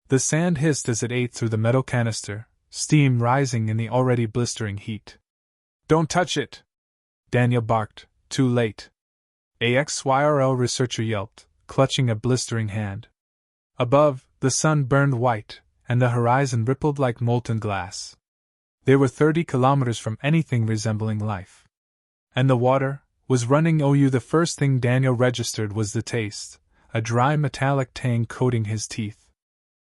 The sand hissed as it ate through the metal canister, steam rising in the already blistering heat. "Don't touch it!" Daniel barked, too late. A XYRL researcher yelped, clutching a blistering hand. Above, the sun burned white, and the horizon rippled like molten glass. They were 30 kilometers from anything resembling life. And the water was running. The first thing Daniel registered was the taste, a dry metallic tang coating his teeth.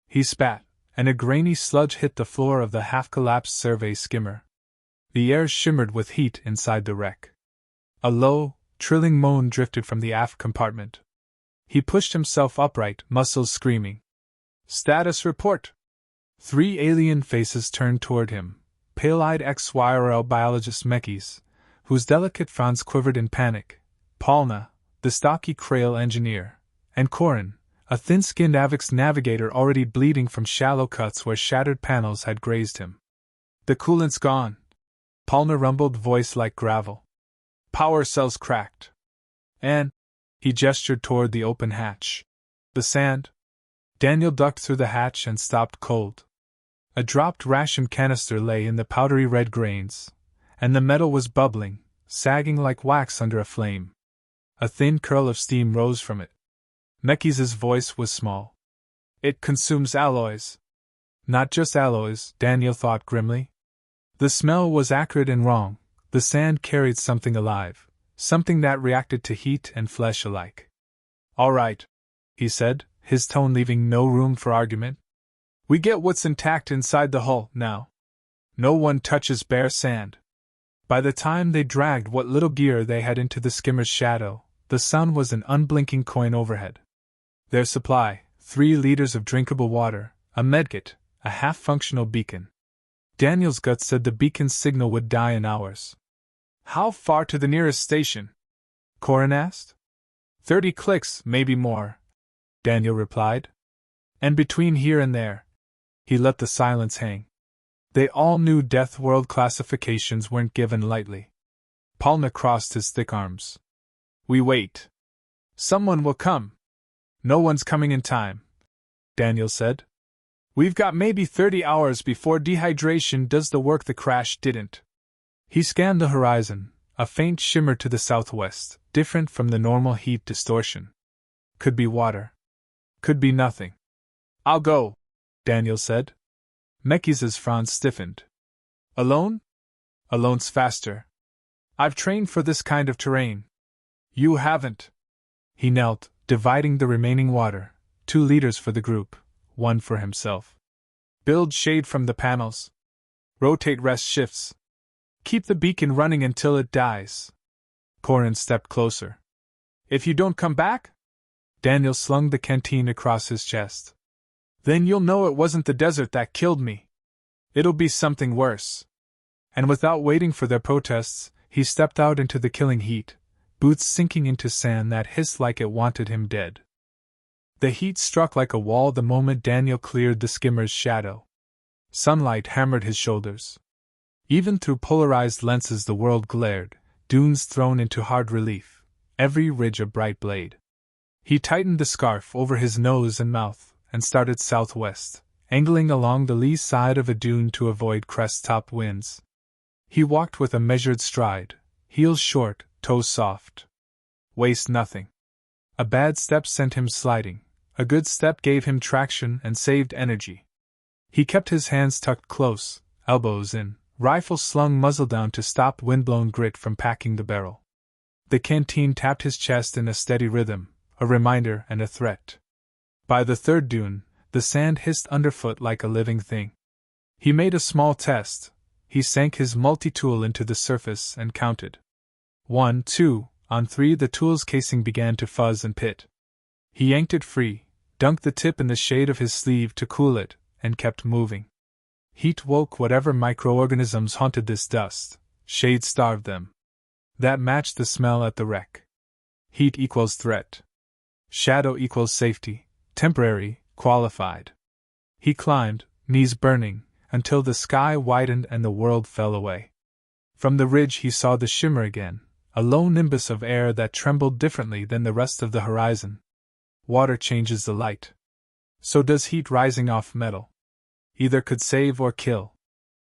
He spat, and a grainy sludge hit the floor of the half-collapsed survey skimmer. The air shimmered with heat inside the wreck. A low, trilling moan drifted from the aft compartment. He pushed himself upright, muscles screaming. "Status report!" 3 alien faces turned toward him, pale-eyed XYRL biologist Mekis, whose delicate fronds quivered in panic, Palna, the stocky Krail engineer, and Corin, a thin-skinned Avix navigator already bleeding from shallow cuts where shattered panels had grazed him. "The coolant's gone," Palna rumbled, voice like gravel. "Power cells cracked. And," he gestured toward the open hatch. "The sand?" Daniel ducked through the hatch and stopped cold. A dropped ration canister lay in the powdery red grains, and the metal was bubbling, sagging like wax under a flame. A thin curl of steam rose from it. Mekis' voice was small. "It consumes alloys." Not just alloys, Daniel thought grimly. The smell was acrid and wrong. The sand carried something alive, something that reacted to heat and flesh alike. "All right," he said, his tone leaving no room for argument. "We get what's intact inside the hull, now. No one touches bare sand." By the time they dragged what little gear they had into the skimmer's shadow, the sun was an unblinking coin overhead. Their supply, 3 liters of drinkable water, a medkit, a half-functional beacon. Daniel's gut said the beacon's signal would die in hours. "How far to the nearest station?" Corin asked. 30 clicks, maybe more," Daniel replied. "And between here and there." He let the silence hang. They all knew Deathworld classifications weren't given lightly. Palna crossed his thick arms. "We wait. Someone will come." "No one's coming in time," Daniel said. "We've got maybe 30 hours before dehydration does the work the crash didn't." He scanned the horizon, a faint shimmer to the southwest, different from the normal heat distortion. Could be water. Could be nothing. "I'll go," Daniel said. Mekis' frown stiffened. "Alone?" "Alone's faster. I've trained for this kind of terrain." "You haven't." He knelt, dividing the remaining water, 2 liters for the group, 1 for himself. "Build shade from the panels. Rotate rest shifts. Keep the beacon running until it dies." Corin stepped closer. "If you don't come back?" Daniel slung the canteen across his chest. "Then you'll know it wasn't the desert that killed me. It'll be something worse." And without waiting for their protests, he stepped out into the killing heat, boots sinking into sand that hissed like it wanted him dead. The heat struck like a wall the moment Daniel cleared the skimmer's shadow. Sunlight hammered his shoulders. Even through polarized lenses the world glared, dunes thrown into hard relief, every ridge a bright blade. He tightened the scarf over his nose and mouth, and started southwest, angling along the lee side of a dune to avoid crest-top winds. He walked with a measured stride, heels short, toes soft. Waste nothing. A bad step sent him sliding, a good step gave him traction and saved energy. He kept his hands tucked close, elbows in, rifle slung muzzle down to stop windblown grit from packing the barrel. The canteen tapped his chest in a steady rhythm, a reminder and a threat. By the third dune, the sand hissed underfoot like a living thing. He made a small test. He sank his multi-tool into the surface and counted. 1, 2, on 3 the tool's casing began to fuzz and pit. He yanked it free, dunked the tip in the shade of his sleeve to cool it, and kept moving. Heat woke whatever microorganisms haunted this dust, shade starved them. That matched the smell at the wreck. Heat equals threat. Shadow equals safety, temporary, qualified. He climbed, knees burning, until the sky widened and the world fell away. From the ridge he saw the shimmer again, a low nimbus of air that trembled differently than the rest of the horizon. Water changes the light. So does heat rising off metal. Either could save or kill.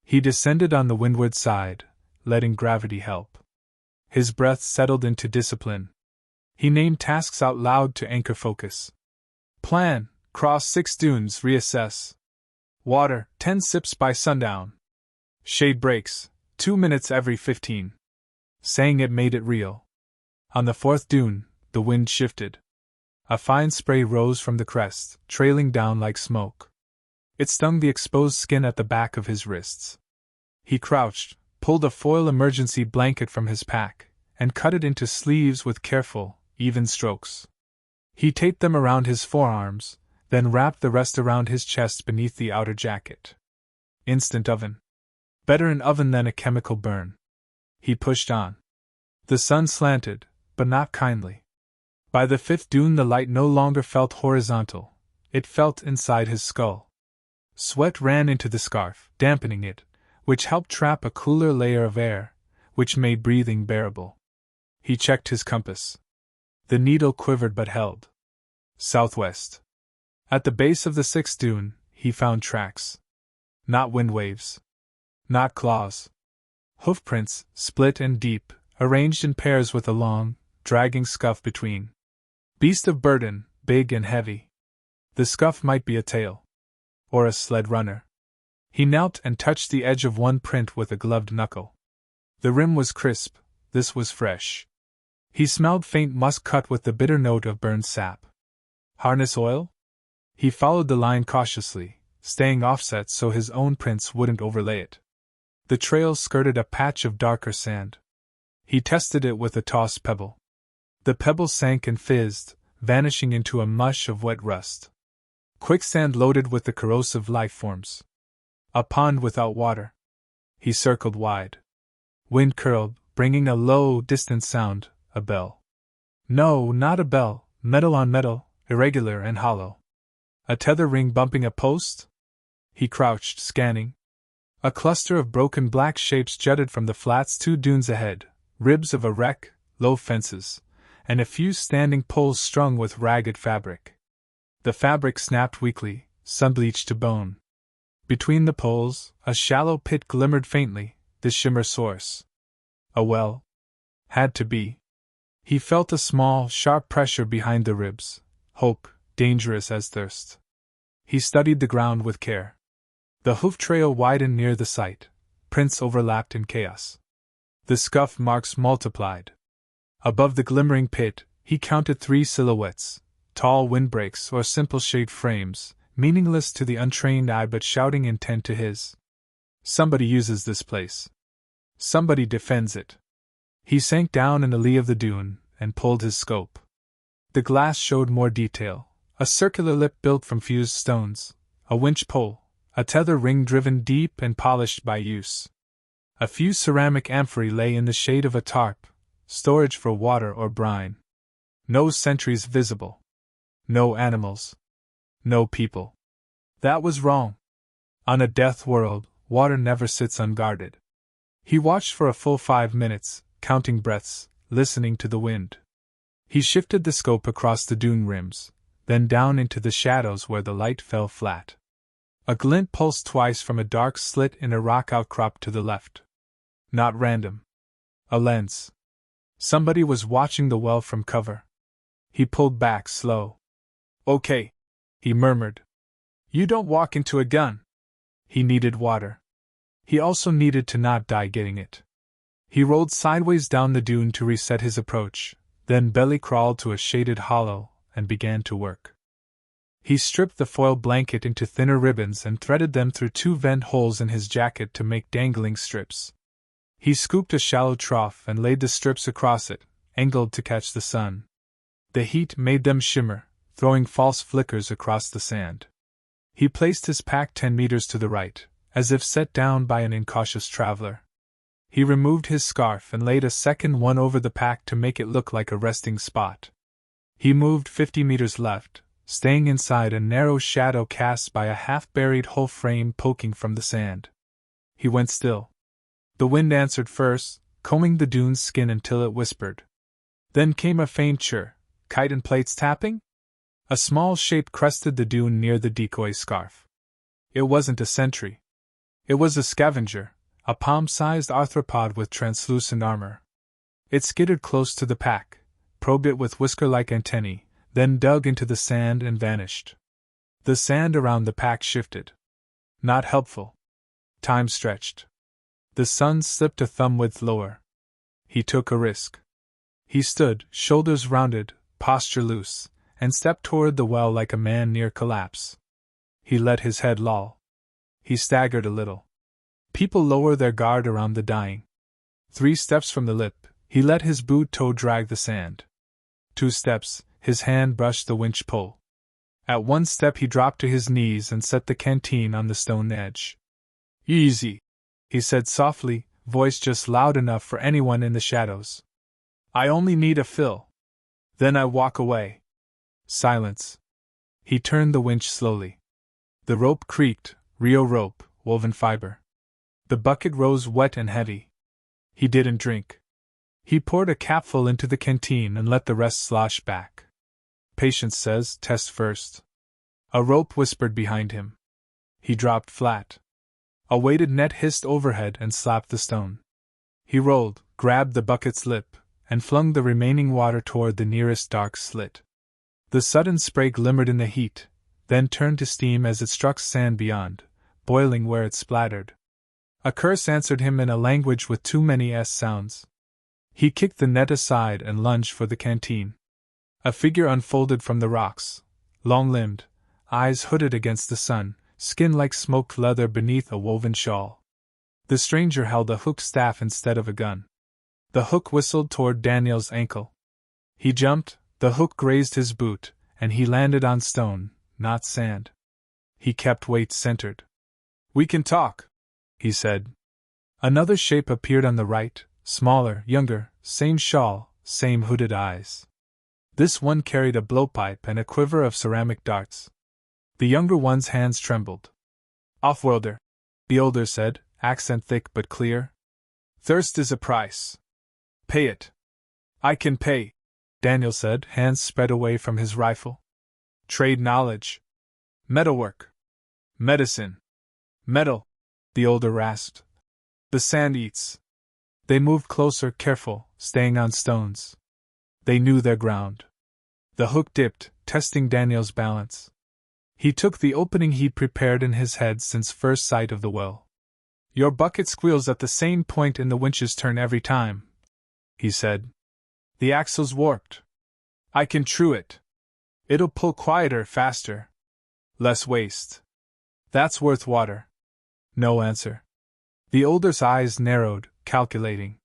He descended on the windward side, letting gravity help. His breath settled into discipline. He named tasks out loud to anchor focus. Plan: cross 6 dunes, reassess. Water, 10 sips by sundown. Shade breaks, 2 minutes every 15. Saying it made it real. On the 4th dune, the wind shifted. A fine spray rose from the crest, trailing down like smoke. It stung the exposed skin at the back of his wrists. He crouched, pulled a foil emergency blanket from his pack, and cut it into sleeves with careful, even strokes. He taped them around his forearms, then wrapped the rest around his chest beneath the outer jacket. Instant oven. Better an oven than a chemical burn. He pushed on. The sun slanted, but not kindly. By the 5th dune the light no longer felt horizontal, it felt inside his skull. Sweat ran into the scarf, dampening it, which helped trap a cooler layer of air, which made breathing bearable. He checked his compass. The needle quivered but held. Southwest. At the base of the 6th dune, he found tracks. Not wind waves. Not claws. Hoofprints, split and deep, arranged in pairs with a long, dragging scuff between. Beast of burden, big and heavy. The scuff might be a tail. Or a sled runner. He knelt and touched the edge of one print with a gloved knuckle. The rim was crisp, this was fresh. He smelled faint musk cut with the bitter note of burned sap. Harness oil? He followed the line cautiously, staying offset so his own prints wouldn't overlay it. The trail skirted a patch of darker sand. He tested it with a tossed pebble. The pebble sank and fizzed, vanishing into a mush of wet rust. Quicksand loaded with the corrosive life forms. A pond without water. He circled wide. Wind curled, bringing a low, distant sound, a bell. No, not a bell, metal on metal, irregular and hollow. A tether ring bumping a post? He crouched, scanning. A cluster of broken black shapes jutted from the flats 2 dunes ahead, ribs of a wreck, low fences, and a few standing poles strung with ragged fabric. The fabric snapped weakly, sun-bleached to bone. Between the poles, a shallow pit glimmered faintly, the shimmer source. A well? Had to be. He felt a small, sharp pressure behind the ribs, hope, dangerous as thirst. He studied the ground with care. The hoof trail widened near the site, prints overlapped in chaos. The scuff marks multiplied. Above the glimmering pit, he counted 3 silhouettes, tall windbreaks or simple shade frames, meaningless to the untrained eye but shouting intent to his. Somebody uses this place. Somebody defends it. He sank down in the lee of the dune, and pulled his scope. The glass showed more detail, a circular lip built from fused stones, a winch pole, a tether ring driven deep and polished by use. A few ceramic amphorae lay in the shade of a tarp, storage for water or brine. No sentries visible. No animals. No people. That was wrong. On a death world, water never sits unguarded. He watched for a full 5 minutes, counting breaths, listening to the wind. He shifted the scope across the dune rims, then down into the shadows where the light fell flat. A glint pulsed twice from a dark slit in a rock outcrop to the left. Not random. A lens. Somebody was watching the well from cover. He pulled back slow. Okay, he murmured. You don't walk into a gun. He needed water. He also needed to not die getting it. He rolled sideways down the dune to reset his approach, then belly crawled to a shaded hollow and began to work. He stripped the foil blanket into thinner ribbons and threaded them through 2 vent holes in his jacket to make dangling strips. He scooped a shallow trough and laid the strips across it, angled to catch the sun. The heat made them shimmer, throwing false flickers across the sand. He placed his pack 10 meters to the right, as if set down by an incautious traveler. He removed his scarf and laid a second one over the pack to make it look like a resting spot. He moved 50 meters left, staying inside a narrow shadow cast by a half-buried hull frame poking from the sand. He went still. The wind answered first, combing the dune's skin until it whispered. Then came a faint chirr. Chitin plates tapping? A small shape crested the dune near the decoy scarf. It wasn't a sentry. It was a scavenger, a palm-sized arthropod with translucent armor. It skittered close to the pack, probed it with whisker-like antennae, then dug into the sand and vanished. The sand around the pack shifted. Not helpful. Time stretched. The sun slipped a thumb-width lower. He took a risk. He stood, shoulders rounded, posture loose, and stepped toward the well like a man near collapse. He let his head loll. He staggered a little. People lower their guard around the dying. 3 steps from the lip, he let his boot toe drag the sand. 2 steps, his hand brushed the winch pole. At 1 step he dropped to his knees and set the canteen on the stone edge. "Easy," he said softly, voice just loud enough for anyone in the shadows. "I only need a fill. Then I walk away." Silence. He turned the winch slowly. The rope creaked, Rio rope, woven fiber. The bucket rose wet and heavy. He didn't drink. He poured a capful into the canteen and let the rest slosh back. "Patience says, test first." A rope whispered behind him. He dropped flat. A weighted net hissed overhead and slapped the stone. He rolled, grabbed the bucket's lip, and flung the remaining water toward the nearest dark slit. The sudden spray glimmered in the heat, then turned to steam as it struck sand beyond, boiling where it splattered. A curse answered him in a language with too many S sounds. He kicked the net aside and lunged for the canteen. A figure unfolded from the rocks, long-limbed, eyes hooded against the sun, skin like smoked leather beneath a woven shawl. The stranger held a hooked staff instead of a gun. The hook whistled toward Daniel's ankle. He jumped, the hook grazed his boot, and he landed on stone, not sand. He kept weight centered. "We can talk," he said. Another shape appeared on the right, smaller, younger, same shawl, same hooded eyes. This one carried a blowpipe and a quiver of ceramic darts. The younger one's hands trembled. "Offworlder," the older said, accent thick but clear. "Thirst is a price. Pay it." "I can pay," Daniel said, hands spread away from his rifle. "Trade knowledge. Metalwork. Medicine." "Metal," the older rasped. "The sand eats." They moved closer, careful, staying on stones. They knew their ground. The hook dipped, testing Daniel's balance. He took the opening he'd prepared in his head since first sight of the well. "Your bucket squeals at the same point in the winch's turn every time," he said. "The axle's warped. I can true it. It'll pull quieter, faster. Less waste. That's worth water." No answer. The older's eyes narrowed, calculating.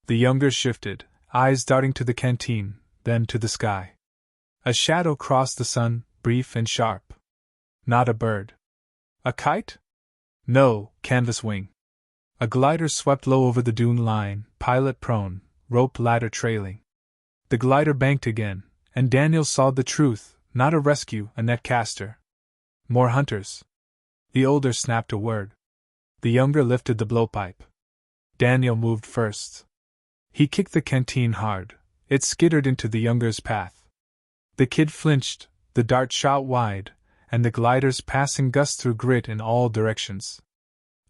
The younger shifted, eyes darting to the canteen, then to the sky. A shadow crossed the sun, brief and sharp. Not a bird. A kite? No, canvas wing. A glider swept low over the dune line, pilot prone, rope ladder trailing. The glider banked again, and Daniel saw the truth, not a rescue, a net caster. More hunters. The older snapped a word. The younger lifted the blowpipe. Daniel moved first. He kicked the canteen hard. It skittered into the younger's path. The kid flinched, the dart shot wide, and the glider's passing gust through grit in all directions.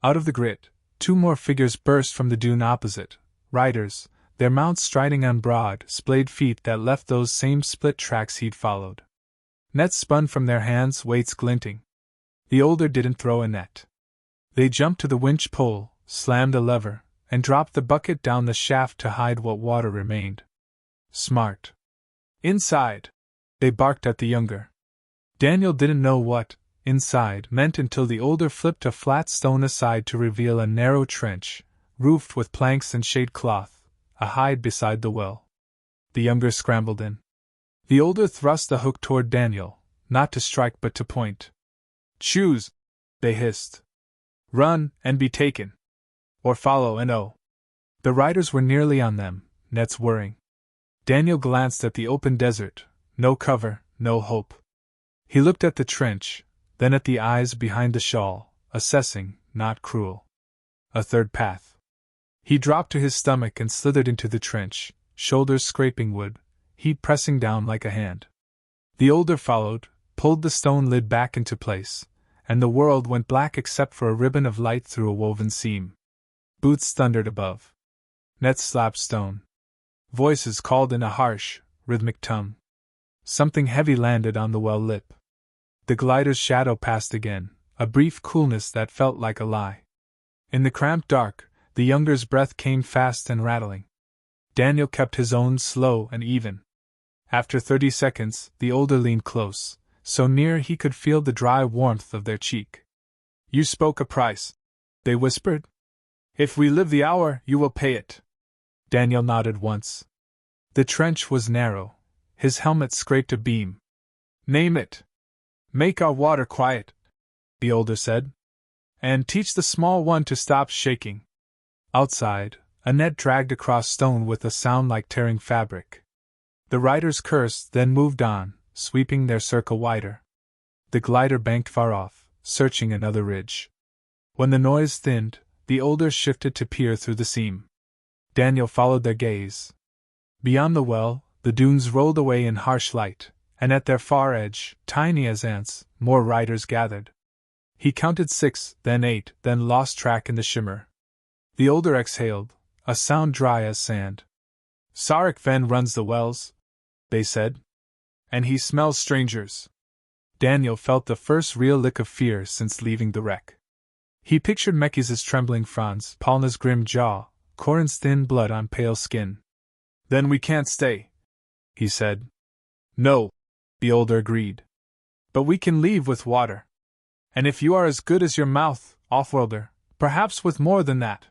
Out of the grit, 2 more figures burst from the dune opposite, riders, their mounts striding on broad, splayed feet that left those same split tracks he'd followed. Nets spun from their hands, weights glinting. The older didn't throw a net. They jumped to the winch pole, slammed a lever, and dropped the bucket down the shaft to hide what water remained. Smart. "Inside!" they barked at the younger. Daniel didn't know what "inside" meant until the older flipped a flat stone aside to reveal a narrow trench, roofed with planks and shade cloth, a hide beside the well. The younger scrambled in. The older thrust the hook toward Daniel, not to strike but to point. "Choose," they hissed. "Run, and be taken. Or follow and oh." The riders were nearly on them, nets whirring. Daniel glanced at the open desert, no cover, no hope. He looked at the trench, then at the eyes behind the shawl, assessing, not cruel. A third path. He dropped to his stomach and slithered into the trench, shoulders scraping wood, heat pressing down like a hand. The older followed, pulled the stone lid back into place, and the world went black except for a ribbon of light through a woven seam. Boots thundered above. Nets slapped stone. Voices called in a harsh, rhythmic tongue. Something heavy landed on the well lip. The glider's shadow passed again, a brief coolness that felt like a lie. In the cramped dark, the younger's breath came fast and rattling. Daniel kept his own slow and even. After 30 seconds, the older leaned close, so near he could feel the dry warmth of their cheek. "You spoke a price," they whispered. "If we live the hour, you will pay it." Daniel nodded once. The trench was narrow. His helmet scraped a beam. "Name it. Make our water quiet," the older said. "And teach the small one to stop shaking." Outside, a net dragged across stone with a sound like tearing fabric. The riders cursed, then moved on, sweeping their circle wider. The glider banked far off, searching another ridge. When the noise thinned, the older shifted to peer through the seam. Daniel followed their gaze. Beyond the well, the dunes rolled away in harsh light, and at their far edge, tiny as ants, more riders gathered. He counted 6, then 8, then lost track in the shimmer. The older exhaled, a sound dry as sand. "Sarek-Ven runs the wells," they said. "And he smells strangers." Daniel felt the first real lick of fear since leaving the wreck. He pictured Mekiz's trembling fronds, Palna's grim jaw, Corin's thin blood on pale skin. "Then we can't stay," he said. "No," the older agreed. "But we can leave with water. And if you are as good as your mouth, Offworlder, perhaps with more than that."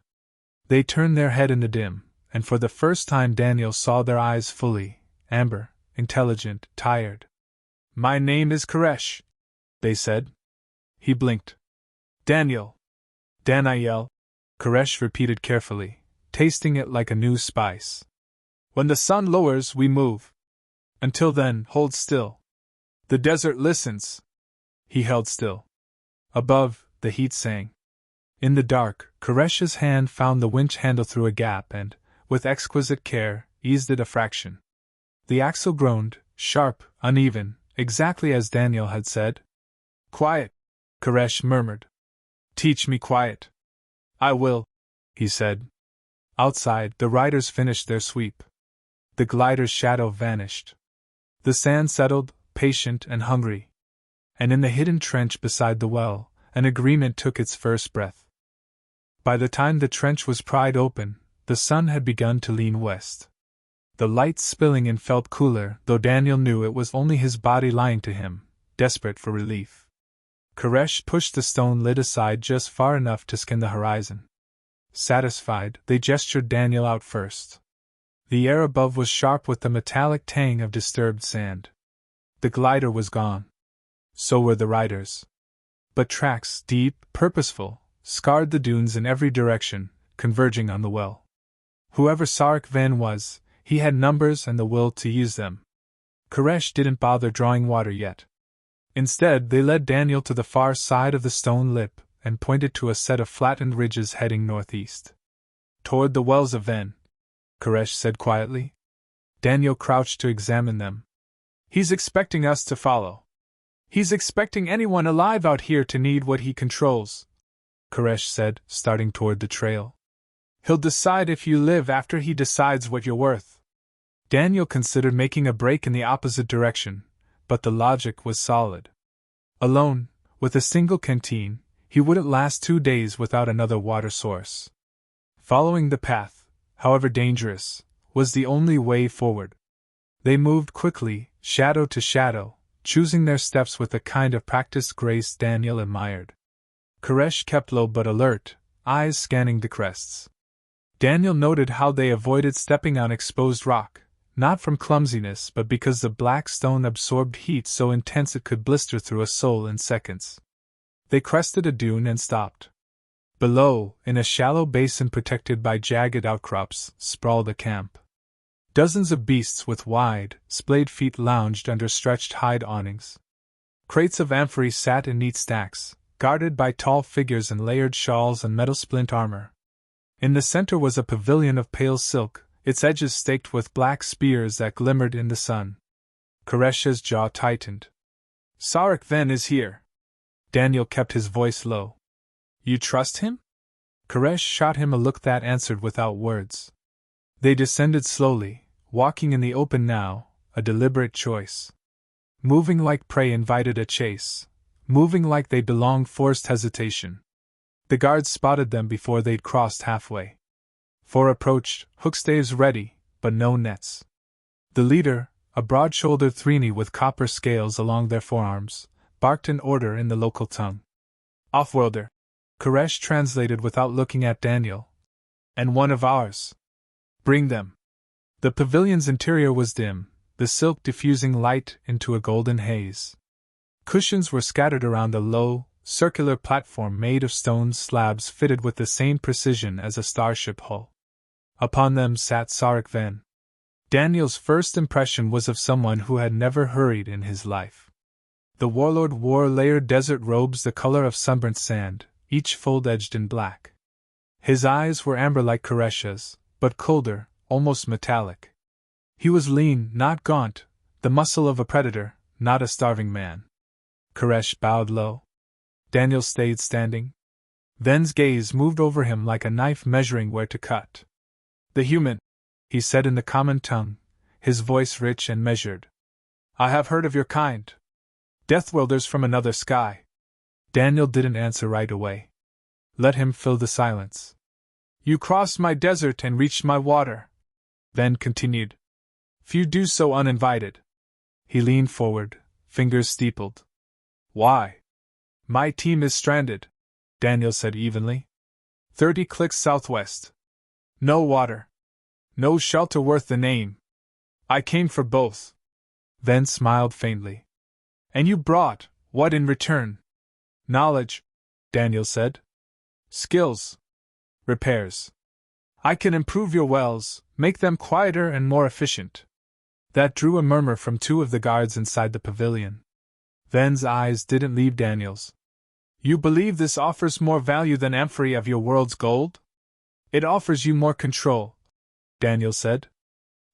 They turned their head in the dim, and for the first time Daniel saw their eyes fully, amber, intelligent, tired. "My name is Koresh," they said. He blinked. "Daniel." "Daniel," Koresh repeated carefully, tasting it like a new spice. "When the sun lowers, we move. Until then, hold still. The desert listens." He held still. Above, the heat sang. In the dark, Koresh's hand found the winch handle through a gap and, with exquisite care, eased it a fraction. The axle groaned, sharp, uneven, exactly as Daniel had said. "Quiet," Koresh murmured. "Teach me quiet." "I will," he said. Outside, the riders finished their sweep. The glider's shadow vanished. The sand settled, patient and hungry. And in the hidden trench beside the well, an agreement took its first breath. By the time the trench was pried open, the sun had begun to lean west. The light spilling in felt cooler, though Daniel knew it was only his body lying to him, desperate for relief. Koresh pushed the stone lid aside just far enough to scan the horizon. Satisfied, they gestured Daniel out first. The air above was sharp with the metallic tang of disturbed sand. The glider was gone. So were the riders. But tracks, deep, purposeful, scarred the dunes in every direction, converging on the well. Whoever Sarek-Ven was, he had numbers and the will to use them. Koresh didn't bother drawing water yet. Instead, they led Daniel to the far side of the stone lip and pointed to a set of flattened ridges heading northeast. "Toward the wells of Ven," Koresh said quietly. Daniel crouched to examine them. "He's expecting us to follow. He's expecting anyone alive out here to need what he controls," Koresh said, starting toward the trail. "He'll decide if you live after he decides what you're worth." Daniel considered making a break in the opposite direction, but the logic was solid. Alone, with a single canteen, he wouldn't last 2 days without another water source. Following the path, however dangerous, was the only way forward. They moved quickly, shadow to shadow, choosing their steps with a kind of practiced grace Daniel admired. Koresh kept low but alert, eyes scanning the crests. Daniel noted how they avoided stepping on exposed rock, not from clumsiness but because the black stone absorbed heat so intense it could blister through a sole in seconds. They crested a dune and stopped. Below, in a shallow basin protected by jagged outcrops, sprawled a camp. Dozens of beasts with wide, splayed feet lounged under stretched hide awnings. Crates of amphorae sat in neat stacks, guarded by tall figures in layered shawls and metal splint armor. In the center was a pavilion of pale silk, its edges staked with black spears that glimmered in the sun. Koresh's jaw tightened. Sarek-Ven is here. Daniel kept his voice low. You trust him? Koresh shot him a look that answered without words. They descended slowly, walking in the open now, a deliberate choice. Moving like prey invited a chase. Moving like they belonged forced hesitation. The guards spotted them before they'd crossed halfway. Four approached, hookstaves ready, but no nets. The leader, a broad-shouldered Threeny with copper scales along their forearms, barked an order in the local tongue. Offworlder, Koresh translated without looking at Daniel. And one of ours. Bring them. The pavilion's interior was dim, the silk diffusing light into a golden haze. Cushions were scattered around a low, circular platform made of stone slabs fitted with the same precision as a starship hull. Upon them sat Sarek-Ven. Daniel's first impression was of someone who had never hurried in his life. The warlord wore layered desert robes the color of sunburnt sand, each fold-edged in black. His eyes were amber like Koresh's, but colder, almost metallic. He was lean, not gaunt, the muscle of a predator, not a starving man. Koresh bowed low. Daniel stayed standing. Ven's gaze moved over him like a knife measuring where to cut. The human, he said in the common tongue, his voice rich and measured. I have heard of your kind. Deathworlders from another sky. Daniel didn't answer right away. Let him fill the silence. You crossed my desert and reached my water. Ven continued. Few do so uninvited. He leaned forward, fingers steepled. Why? My team is stranded, Daniel said evenly. 30 clicks southwest. No water. No shelter worth the name. I came for both. Ven smiled faintly. And you brought, what in return? Knowledge, Daniel said. Skills. Repairs. I can improve your wells, make them quieter and more efficient. That drew a murmur from two of the guards inside the pavilion. Ven's eyes didn't leave Daniel's. You believe this offers more value than amphory of your world's gold? It offers you more control, Daniel said.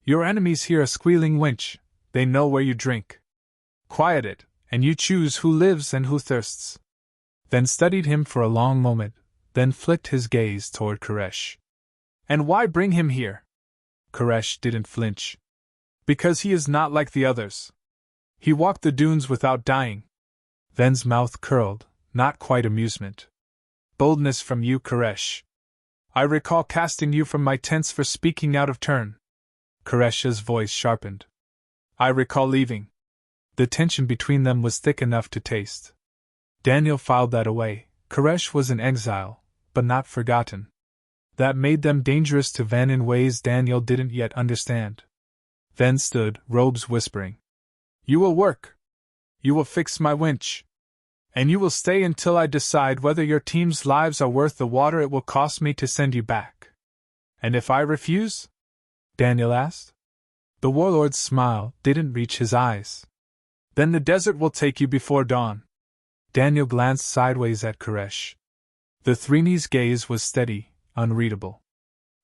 Your enemies hear a squealing winch, they know where you drink. Quiet it, and you choose who lives and who thirsts. Ven studied him for a long moment, then flicked his gaze toward Koresh. And why bring him here? Koresh didn't flinch. Because he is not like the others. He walked the dunes without dying. Ven's mouth curled, not quite amusement. Boldness from you, Koresh. I recall casting you from my tents for speaking out of turn. Koresh's voice sharpened. I recall leaving. The tension between them was thick enough to taste. Daniel filed that away. Koresh was in exile, but not forgotten. That made them dangerous to Ven in ways Daniel didn't yet understand. Ven stood, robes whispering. You will work. You will fix my winch. And you will stay until I decide whether your team's lives are worth the water it will cost me to send you back. And if I refuse? Daniel asked. The warlord's smile didn't reach his eyes. Then the desert will take you before dawn. Daniel glanced sideways at Koresh. The Threeny's gaze was steady, unreadable.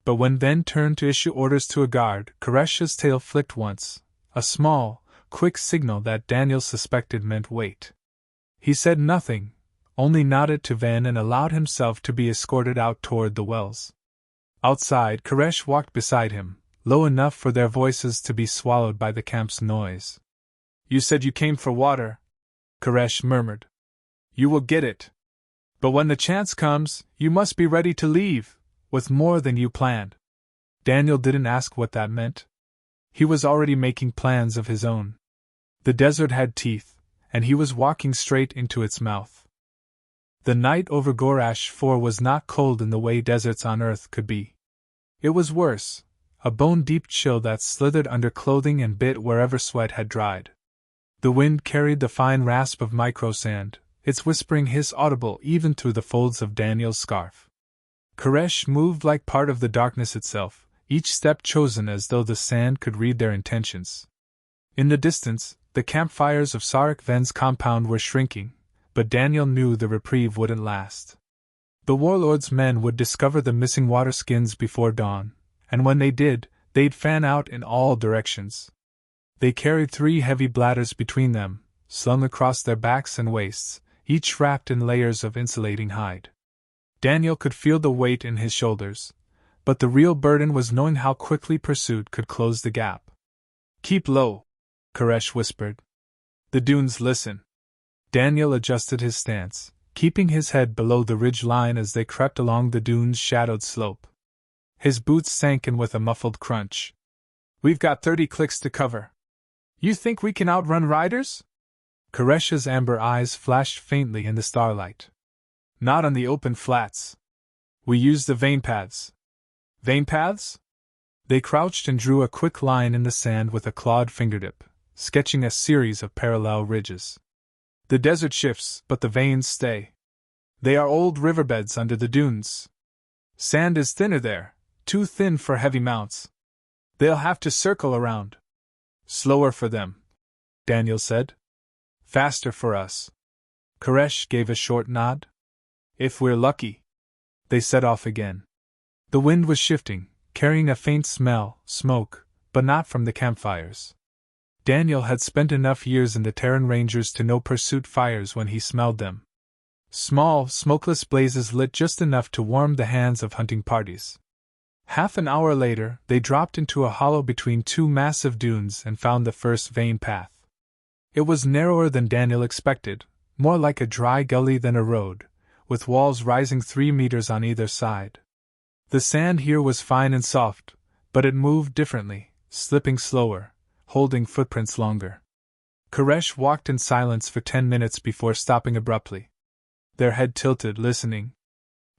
But when Ven turned to issue orders to a guard, Koresh's tail flicked once, a small, quick signal that Daniel suspected meant wait. He said nothing, only nodded to Ven and allowed himself to be escorted out toward the wells. Outside, Koresh walked beside him, low enough for their voices to be swallowed by the camp's noise. You said you came for water, Koresh murmured. You will get it. But when the chance comes, you must be ready to leave, with more than you planned. Daniel didn't ask what that meant. He was already making plans of his own. The desert had teeth, and he was walking straight into its mouth. The night over Gorash 4 was not cold in the way deserts on Earth could be. It was worse, a bone-deep chill that slithered under clothing and bit wherever sweat had dried. The wind carried the fine rasp of microsand, its whispering hiss audible even through the folds of Daniel's scarf. Koresh moved like part of the darkness itself, each step chosen as though the sand could read their intentions. In the distance, the campfires of Sarek-Ven's compound were shrinking, but Daniel knew the reprieve wouldn't last. The warlord's men would discover the missing water skins before dawn, and when they did, they'd fan out in all directions. They carried 3 heavy bladders between them, slung across their backs and waists, each wrapped in layers of insulating hide. Daniel could feel the weight in his shoulders, but the real burden was knowing how quickly pursuit could close the gap. "Keep low," Koresh whispered. "The dunes listen." Daniel adjusted his stance, keeping his head below the ridge line as they crept along the dune's shadowed slope. His boots sank in with a muffled crunch. "We've got 30 clicks to cover. You think we can outrun riders?" Koresh's amber eyes flashed faintly in the starlight. "Not on the open flats. We use the vein paths." "Vein paths?" They crouched and drew a quick line in the sand with a clawed fingertip, sketching a series of parallel ridges. "The desert shifts, but the veins stay. They are old riverbeds under the dunes. Sand is thinner there, too thin for heavy mounts. They'll have to circle around." "Slower for them," Daniel said. "Faster for us." Koresh gave a short nod. "If we're lucky." They set off again. The wind was shifting, carrying a faint smell, smoke, but not from the campfires. Daniel had spent enough years in the Terran Rangers to know pursuit fires when he smelled them. Small, smokeless blazes lit just enough to warm the hands of hunting parties. Half an hour later, they dropped into a hollow between 2 massive dunes and found the first vein path. It was narrower than Daniel expected, more like a dry gully than a road, with walls rising 3 meters on either side. The sand here was fine and soft, but it moved differently, slipping slower, holding footprints longer. Koresh walked in silence for 10 minutes before stopping abruptly. Their head tilted, listening.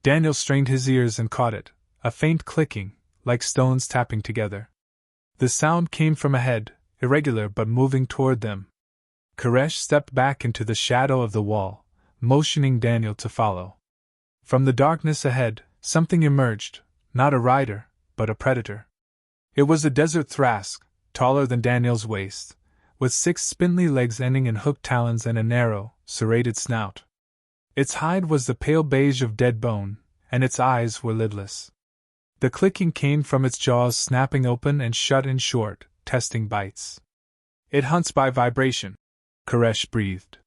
Daniel strained his ears and caught it, a faint clicking, like stones tapping together. The sound came from ahead, irregular but moving toward them. Koresh stepped back into the shadow of the wall, motioning Daniel to follow. From the darkness ahead, something emerged, not a rider, but a predator. It was a desert thrask, taller than Daniel's waist, with 6 spindly legs ending in hooked talons and a narrow, serrated snout. Its hide was the pale beige of dead bone, and its eyes were lidless. The clicking came from its jaws snapping open and shut in short, testing bites. "It hunts by vibration," Koresh breathed.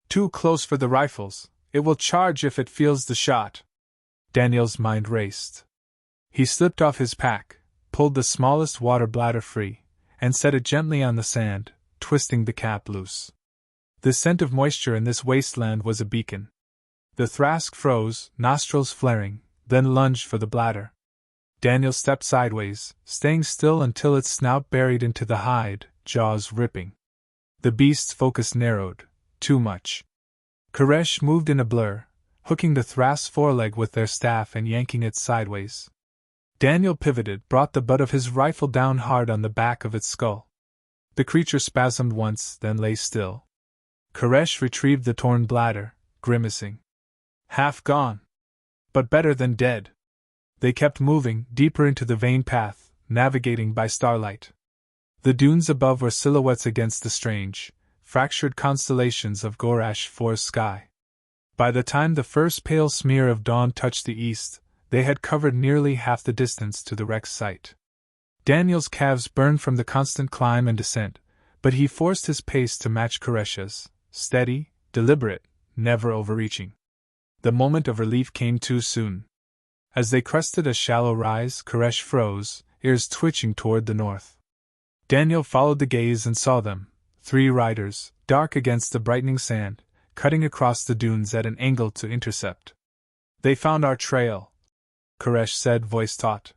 "Too close for the rifles, it will charge if it feels the shot." Daniel's mind raced. He slipped off his pack, pulled the smallest water bladder free, and set it gently on the sand, twisting the cap loose. The scent of moisture in this wasteland was a beacon. The thrask froze, nostrils flaring, then lunged for the bladder. Daniel stepped sideways, staying still until its snout buried into the hide, jaws ripping. The beast's focus narrowed, too much. Koresh moved in a blur, hooking the thrask's foreleg with their staff and yanking it sideways. Daniel pivoted, brought the butt of his rifle down hard on the back of its skull. The creature spasmed once, then lay still. Koresh retrieved the torn bladder, grimacing. "Half gone. But better than dead." They kept moving, deeper into the vein path, navigating by starlight. The dunes above were silhouettes against the strange, fractured constellations of Gorash 4's sky. By the time the first pale smear of dawn touched the east, they had covered nearly half the distance to the wreck's site. Daniel's calves burned from the constant climb and descent, but he forced his pace to match Koresh's, steady, deliberate, never overreaching. The moment of relief came too soon. As they crested a shallow rise, Koresh froze, ears twitching toward the north. Daniel followed the gaze and saw them, 3 riders, dark against the brightening sand, cutting across the dunes at an angle to intercept. "They found our trail," Koresh said, voice taut.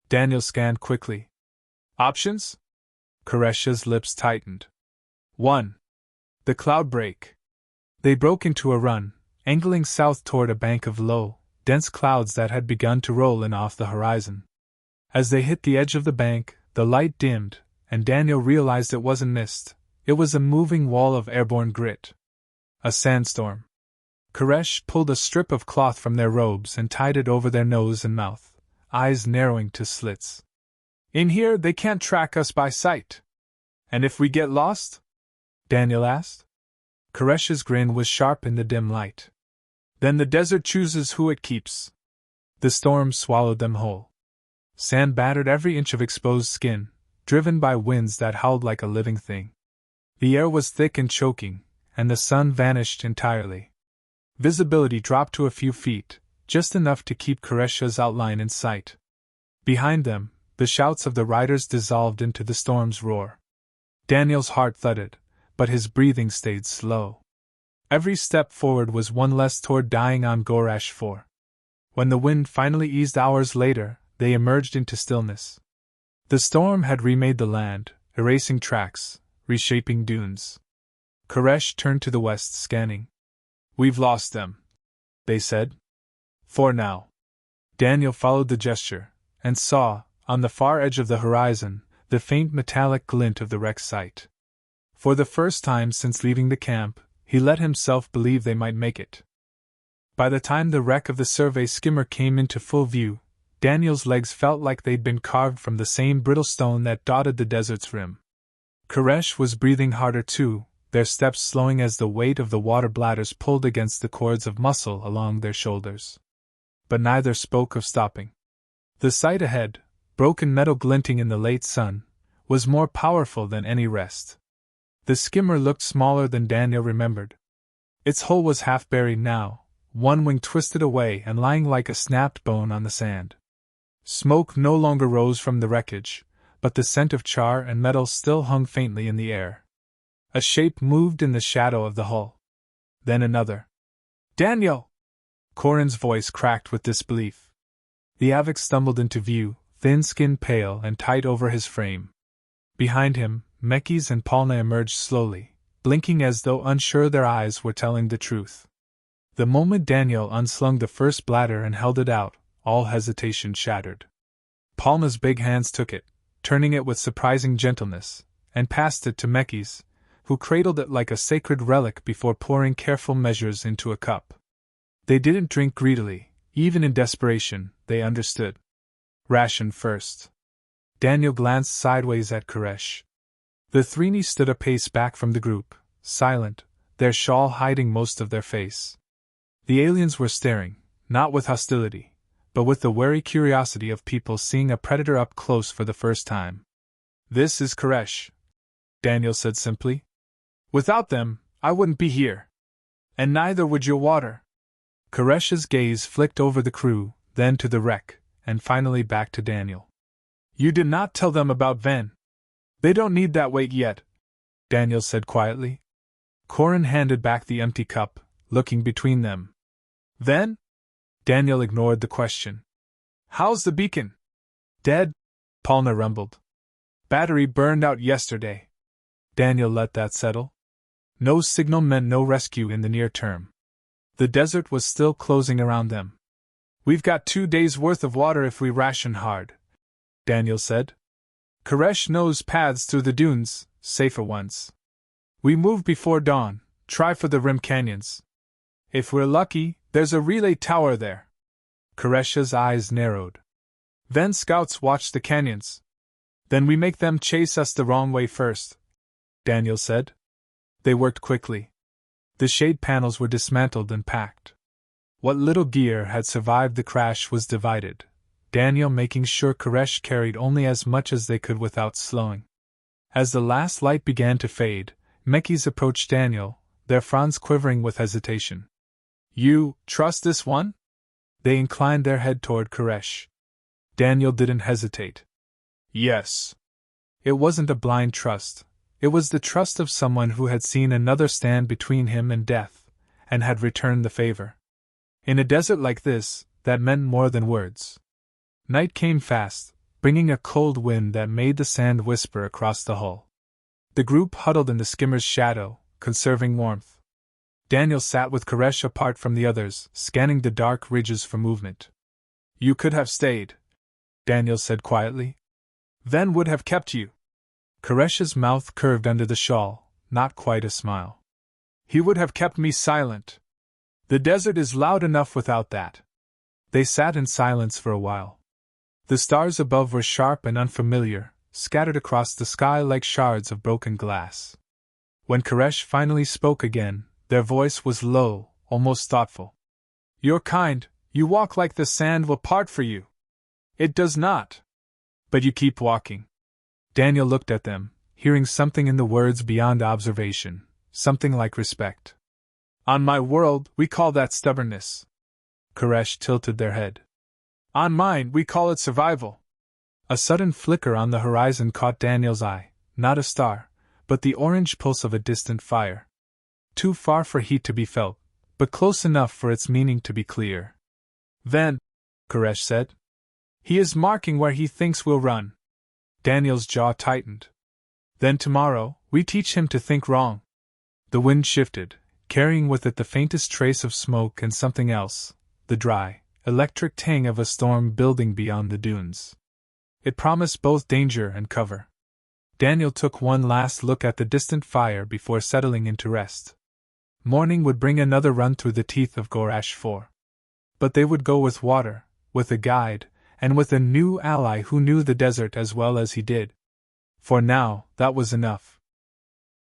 Daniel scanned quickly. "Options?" Koresh's lips tightened. 1. The cloud break. They broke into a run, angling south toward a bank of low, dense clouds that had begun to roll in off the horizon. As they hit the edge of the bank, the light dimmed, and Daniel realized it wasn't mist, it was a moving wall of airborne grit. A sandstorm. Koresh pulled a strip of cloth from their robes and tied it over their nose and mouth, eyes narrowing to slits. "In here they can't track us by sight." "And if we get lost?" Daniel asked. Koresh's grin was sharp in the dim light. "Then the desert chooses who it keeps." The storm swallowed them whole. Sand battered every inch of exposed skin, driven by winds that howled like a living thing. The air was thick and choking, and the sun vanished entirely. Visibility dropped to a few feet, just enough to keep Koresha's outline in sight. Behind them, the shouts of the riders dissolved into the storm's roar. Daniel's heart thudded, but his breathing stayed slow. Every step forward was one less toward dying on Gorash 4. When the wind finally eased hours later, they emerged into stillness. The storm had remade the land, erasing tracks, reshaping dunes. Koresh turned to the west, scanning. "We've lost them," they said. "For now." Daniel followed the gesture, and saw, on the far edge of the horizon, the faint metallic glint of the wreck site. For the first time since leaving the camp, he let himself believe they might make it. By the time the wreck of the survey skimmer came into full view, Daniel's legs felt like they'd been carved from the same brittle stone that dotted the desert's rim. Koresh was breathing harder too, their steps slowing as the weight of the water bladders pulled against the cords of muscle along their shoulders. But neither spoke of stopping. The sight ahead, broken metal glinting in the late sun, was more powerful than any rest. The skimmer looked smaller than Daniel remembered. Its hull was half buried now, one wing twisted away and lying like a snapped bone on the sand. Smoke no longer rose from the wreckage, but the scent of char and metal still hung faintly in the air. A shape moved in the shadow of the hull. Then another. "Daniel!" Corin's voice cracked with disbelief. The Avik stumbled into view, thin skin pale and tight over his frame. Behind him, Mekis and Palna emerged slowly, blinking as though unsure their eyes were telling the truth. The moment Daniel unslung the first bladder and held it out, all hesitation shattered. Palna's big hands took it, turning it with surprising gentleness, and passed it to Mekis, who cradled it like a sacred relic before pouring careful measures into a cup. They didn't drink greedily, even in desperation, they understood. Ration first. Daniel glanced sideways at Koresh. The Threeni stood a pace back from the group, silent, their shawl hiding most of their face. The aliens were staring, not with hostility, but with the wary curiosity of people seeing a predator up close for the first time. "This is Koresh," Daniel said simply. "Without them, I wouldn't be here. And neither would your water." Koresh's gaze flicked over the crew, then to the wreck, and finally back to Daniel. "You did not tell them about Ven. They don't need that weight yet," Daniel said quietly. Corin handed back the empty cup, looking between them. "Ven?" Daniel ignored the question. "How's the beacon?" "Dead," Palna rumbled. "Battery burned out yesterday." Daniel let that settle. No signal meant no rescue in the near term. The desert was still closing around them. "We've got 2 days' worth of water if we ration hard," Daniel said. "Koresh knows paths through the dunes, safer ones. We move before dawn, try for the rim canyons. If we're lucky, there's a relay tower there." Koresh's eyes narrowed. "Then scouts watch the canyons. Then we make them chase us the wrong way first," Daniel said. They worked quickly. The shade panels were dismantled and packed. What little gear had survived the crash was divided, Daniel making sure Koresh carried only as much as they could without slowing. As the last light began to fade, Mekis approached Daniel, their fronds quivering with hesitation. "You trust this one?" They inclined their head toward Koresh. Daniel didn't hesitate. "Yes." It wasn't a blind trust. It was the trust of someone who had seen another stand between him and death, and had returned the favor. In a desert like this, that meant more than words. Night came fast, bringing a cold wind that made the sand whisper across the hull. The group huddled in the skimmer's shadow, conserving warmth. Daniel sat with Koresh apart from the others, scanning the dark ridges for movement. "You could have stayed," Daniel said quietly. "Ven would have kept you." Koresh's mouth curved under the shawl, not quite a smile. "He would have kept me silent. The desert is loud enough without that." They sat in silence for a while. The stars above were sharp and unfamiliar, scattered across the sky like shards of broken glass. When Koresh finally spoke again, their voice was low, almost thoughtful. "You're kind, you walk like the sand will part for you. It does not. But you keep walking. Daniel looked at them, hearing something in the words beyond observation, something like respect. On my world, we call that stubbornness. Koresh tilted their head. On mine, we call it survival. A sudden flicker on the horizon caught Daniel's eye, not a star, but the orange pulse of a distant fire. Too far for heat to be felt, but close enough for its meaning to be clear. Then, Koresh said, he is marking where he thinks we'll run. Daniel's jaw tightened. Then tomorrow, we teach him to think wrong. The wind shifted, carrying with it the faintest trace of smoke and something else, the dry, electric tang of a storm building beyond the dunes. It promised both danger and cover. Daniel took one last look at the distant fire before settling into rest. Morning would bring another run through the teeth of Gorash 4. But they would go with water, with a guide, and with a new ally who knew the desert as well as he did. For now, that was enough.